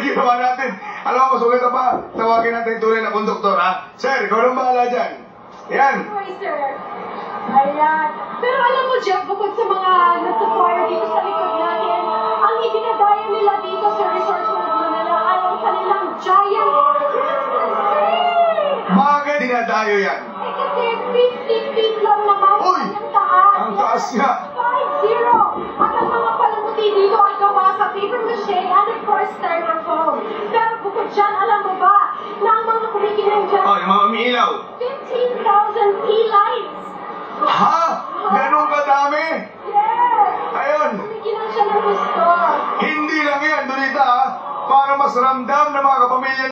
ginawa natin. Alam mo, masulit na pa. Tawagin natin yung tunay na konduktor, ha? Sir, ikaw nang bahala dyan. Yan. Hi, sir. Ayan. Pero alam mo, Jeff, bukod sa mga nagtutoyer dito sa likod natin, ang idinadaya nila dito sa Resort Laguna na ay ang kanilang giant screen! Bakit dinadayo yan? Eh kasi 50 feet lang naman Uy! ang taas. Ang taas nga. 5-0! At ang mga palamuti dito ay gawa sa paper mache and of course styrofoam. Pero bukod dyan, alam mo ba na ang mga kumikinang dyan, Oh, yung mga umiilaw. 15,000 key lights! Ha? Ganun kadami? Yes! Ayun. Kumikinang siya ng gusto. Hindi lang yan, Donita, ha? Para mas ramdam ng mga kapamilya